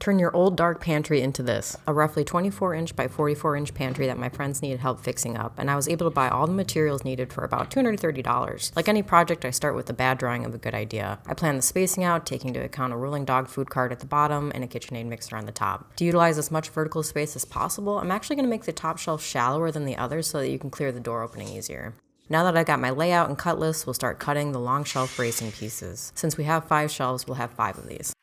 Turn your old dark pantry into this, a roughly 24-inch by 44-inch pantry that my friends needed help fixing up, and I was able to buy all the materials needed for about $230. Like any project, I start with a bad drawing of a good idea. I plan the spacing out, taking into account a rolling dog food cart at the bottom and a KitchenAid mixer on the top. To utilize as much vertical space as possible, I'm actually going to make the top shelf shallower than the others so that you can clear the door opening easier. Now that I've got my layout and cut list, we'll start cutting the long shelf bracing pieces. Since we have 5 shelves, we'll have 5 of these.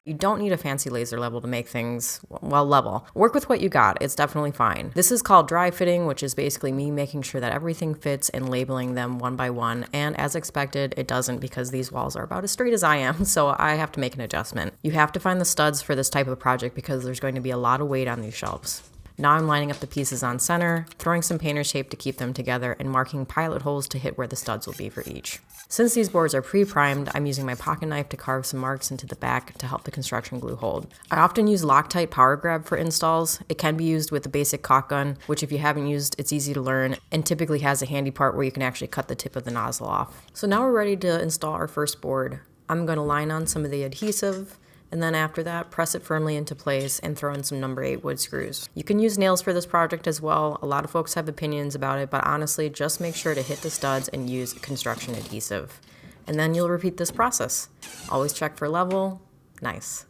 You don't need a fancy laser level to make things, well, level. Work with what you got, it's definitely fine. This is called dry fitting, which is basically me making sure that everything fits and labeling them one by one, and as expected, it doesn't because these walls are about as straight as I am, so I have to make an adjustment. You have to find the studs for this type of project because there's going to be a lot of weight on these shelves. Now I'm lining up the pieces on center, throwing some painter's tape to keep them together, and marking pilot holes to hit where the studs will be for each. Since these boards are pre-primed, I'm using my pocket knife to carve some marks into the back to help the construction glue hold. I often use Loctite Power Grab for installs. It can be used with the basic caulk gun, which if you haven't used, it's easy to learn, and typically has a handy part where you can actually cut the tip of the nozzle off. So now we're ready to install our first board. I'm going to line on some of the adhesive, and then after that, press it firmly into place and throw in some number 8 wood screws. You can use nails for this project as well. A lot of folks have opinions about it, but honestly, just make sure to hit the studs and use construction adhesive. And then you'll repeat this process. Always check for level. Nice.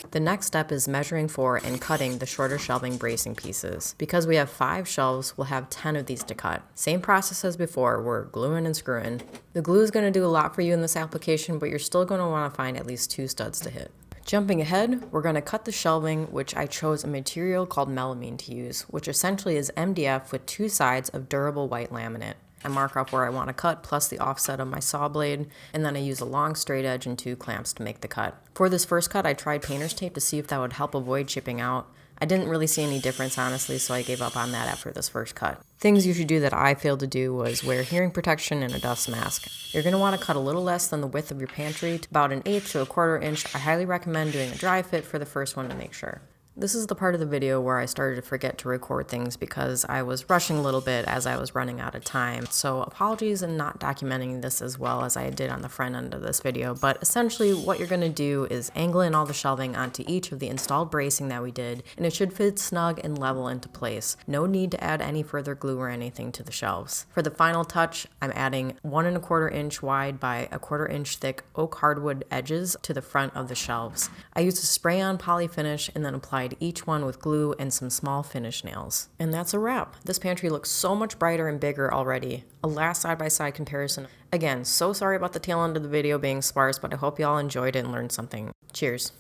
The next step is measuring for and cutting the shorter shelving bracing pieces. Because we have 5 shelves, we'll have 10 of these to cut. Same process as before, we're gluing and screwing. The glue is going to do a lot for you in this application, but you're still going to want to find at least 2 studs to hit. Jumping ahead, we're going to cut the shelving, which I chose a material called Melamine to use, which essentially is MDF with 2 sides of durable white laminate. I mark off where I want to cut plus the offset of my saw blade, and then I use a long straight edge and 2 clamps to make the cut. For this first cut, I tried painter's tape to see if that would help avoid chipping out. I didn't really see any difference, honestly, so I gave up on that after this first cut. Things you should do that I failed to do was wear hearing protection and a dust mask. You're going to want to cut a little less than the width of your pantry, to about 1/8 to 1/4 inch. I highly recommend doing a dry fit for the first one to make sure. This is the part of the video where I started to forget to record things because I was rushing a little bit as I was running out of time. So apologies in not documenting this as well as I did on the front end of this video. But essentially what you're going to do is angle in all the shelving onto each of the installed bracing that we did, and it should fit snug and level into place. No need to add any further glue or anything to the shelves. For the final touch, I'm adding 1 1/4 inch wide by 1/4 inch thick oak hardwood edges to the front of the shelves. I used a spray-on poly finish and then applied each one with glue and some small finish nails. And that's a wrap. This pantry looks so much brighter and bigger already. A last side-by-side comparison. Again, so sorry about the tail end of the video being sparse, but I hope y'all enjoyed it and learned something. Cheers.